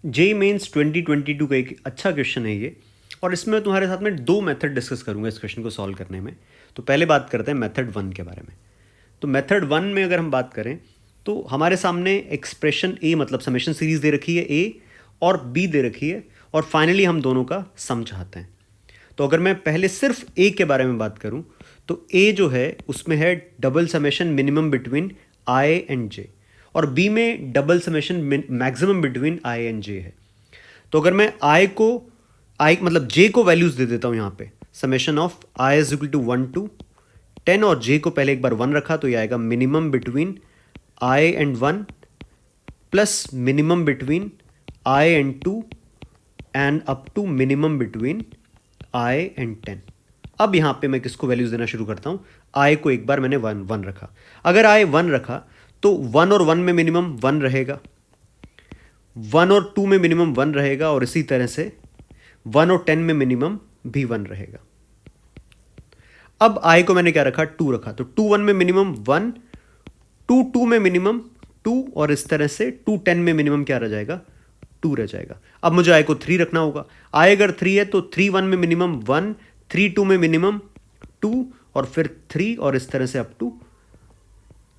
JEE mains 2022 का एक अच्छा क्वेश्चन है ये, और इसमें मैं तुम्हारे साथ में दो मेथड डिस्कस करूंगा इस क्वेश्चन को सॉल्व करने में। तो पहले बात करते हैं मेथड वन के बारे में। तो मेथड वन में अगर हम बात करें तो हमारे सामने एक्सप्रेशन ए मतलब समेशन सीरीज दे रखी है, ए और बी दे रखी है, और फाइनली हम दोनों का सम चाहते हैं। तो अगर मैं पहले सिर्फ ए के बारे में बात करूं तो ए जो है उसमें है double summation minimum between I and J, और बी में double summation maximum between I and J है। तो अगर मैं आई मतलब जे को वैल्यूज दे देता हूं यहां पे, summation of I is equal to 1 to 10, और जे को पहले एक बार 1 रखा तो ये आएगा minimum between I and 1 plus minimum between I and 2 and up to minimum between I and 10। अब यहां पे मैं किसको वैल्यूज देना शुरू करता हूं, आई को एक बार मैंने 1 रखा। अगर आई 1 रखा तो 1 और 1 में मिनिमम 1 रहेगा, 1 और 2 में मिनिमम 1 रहेगा, और इसी तरह से 1 और 10 में मिनिमम भी 1 रहेगा। अब आई को मैंने क्या रखा, 2 रखा, तो 2 1 में मिनिमम 1, 2 2 में मिनिमम 2, और इस तरह से 2 10 में मिनिमम क्या रह जाएगा, 2 रह जाएगा। अब मुझे आई को 3 रखना होगा। आई अगर 3 है तो 3 1 में मिनिमम 1, 3 2 में मिनिमम 2, और फिर 3, और इस तरह से अप टू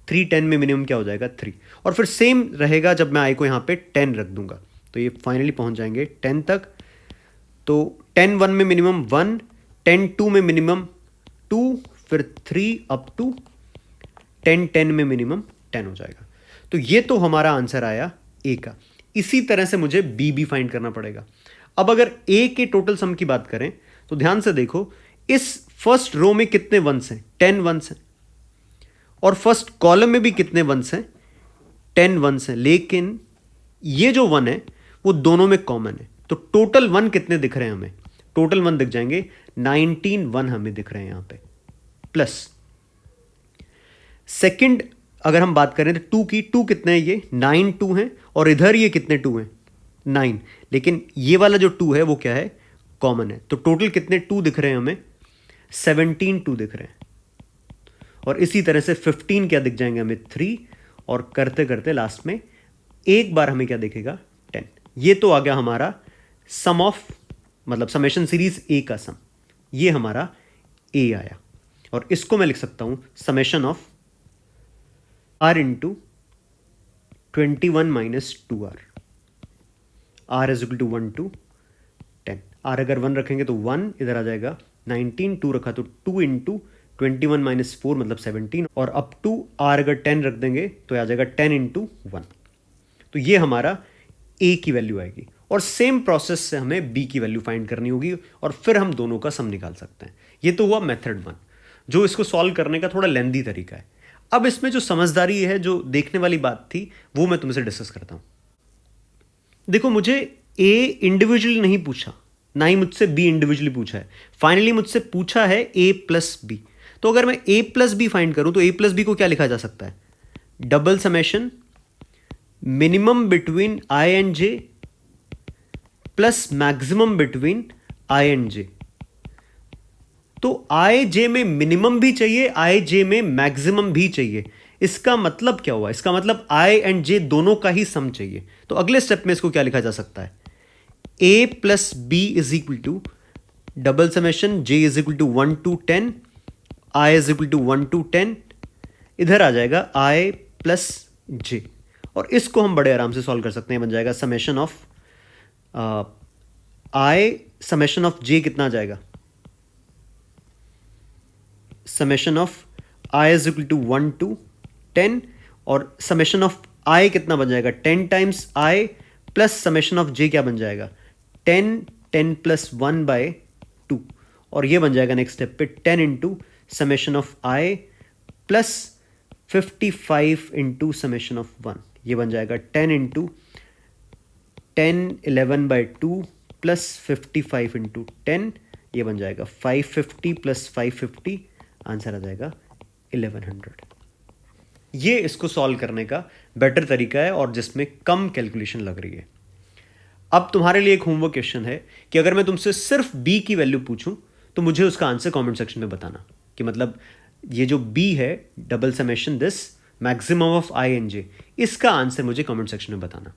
3 10 में मिनिमम क्या हो जाएगा, 3। और फिर सेम रहेगा जब मैं आई को यहाँ पे 10 रख दूंगा, तो ये फाइनली पहुंच जाएंगे 10 तक। तो 10 1 में मिनिमम 1, 10 2 में मिनिमम 2, फिर 3 अप टू 10 10 में मिनिमम 10 हो जाएगा। तो ये तो हमारा आंसर आया ए का। इसी तरह से मुझे बी भी फाइंड करना पड़ेगा। अब अगर ए के टोटल सम की बात करें तो ध्यान से देखो, इस फर्स्ट रो में कितने वंस हैं, 10 वंस हैं, और फर्स्ट कॉलम में भी कितने वंस हैं, 10 वंस हैं, लेकिन ये जो 1 है वो दोनों में कॉमन है। तो टोटल 1 कितने दिख रहे हैं हमें, टोटल 1 दिख जाएंगे 19 1 हमें दिख रहे हैं यहां पे, प्लस सेकंड अगर हम बात करें तो 2 की, 2 कितने हैं, ये 9 2 हैं, और इधर ये कितने 2 हैं, 9, लेकिन ये वाला जो 2 है वो क्या है, कॉमन है। तो टोटल कितने 2 दिख रहे हैं हमें, 17 2 दिख रहे हैं, और इसी तरह से 15 क्या दिख जाएंगे हमें, 3, और करते करते लास्ट में एक बार हमें क्या दिखेगा, 10। ये तो आ गया हमारा सम ऑफ मतलब समेशन सीरीज ए का सम, ये हमारा ए आया। और इसको मैं लिख सकता हूं summation of r into 21 minus 2r, r is equal to 1 to 10। R अगर 1 रखेंगे तो 1 इधर आ जाएगा, 19 2 रखा तो 2 इंटू 21 माइनस 4 मतलब 17, और अप टू आर अगर 10 रख देंगे तो आ जाएगा 10 इंटू 1। तो ये हमारा ए की वैल्यू आएगी, और सेम प्रोसेस से हमें बी की वैल्यू फाइंड करनी होगी, और फिर हम दोनों का सम निकाल सकते हैं। ये तो हुआ मेथड 1, जो इसको सॉल्व करने का थोड़ा लेंदी तरीका है। अब इसमें जो समझदारी है, जो देखने वाली बात थी, वो मैं तुमसे डिस्कस करता हूं। देखो, मुझे ए इंडिविजुअली नहीं पूछा, ना ही मुझसे बी इंडिविजुअली पूछा है, फाइनली मुझसे पूछा है ए प्लस बी। तो अगर मैं ए प्लस बी फाइंड करूं तो ए प्लस बी को क्या लिखा जा सकता है, double summation minimum between I and J plus maximum between I and J. तो आई जे में मिनिमम भी चाहिए, आई जे में मैक्सिमम भी चाहिए। इसका मतलब क्या हुआ, इसका मतलब आई एंड जे दोनों का ही सम चाहिए। तो अगले स्टेप में इसको क्या लिखा जा सकता है, A plus B is equal to double summation J is equal to 1 to 10, I is equal to 1 to 10, इधर आ जाएगा आई प्लस जे, और इसको हम बड़े आराम से सॉल्व कर सकते हैं। बन जाएगा summation of I, summation of J कितना आ जाएगा, summation of I is equal to 1 to 10, और समेशन ऑफ आई कितना बन जाएगा, 10 times I plus summation of J क्या बन जाएगा, 10 10 प्लस 1 बाय 2, और ये बन जाएगा नेक्स्ट स्टेप पे 10 into summation of I plus 55 into summation of 1, ये बन जाएगा 10 इंटू 10 11 बाय 2 प्लस 55 इंटू 10, ये बन जाएगा 550 प्लस 550, आंसर आ जाएगा 1100। ये इसको सॉल्व करने का बेटर तरीका है, और जिसमें कम कैलकुलेशन लग रही है। अब तुम्हारे लिए एक होमवर्क क्वेश्चन है कि अगर मैं तुमसे सिर्फ बी की वैल्यू पूछूं तो मुझे उसका आंसर कमेंट सेक्शन में बताना, कि मतलब ये जो बी है double summation this maximum of I and J, इसका आंसर मुझे कमेंट सेक्शन में बताना।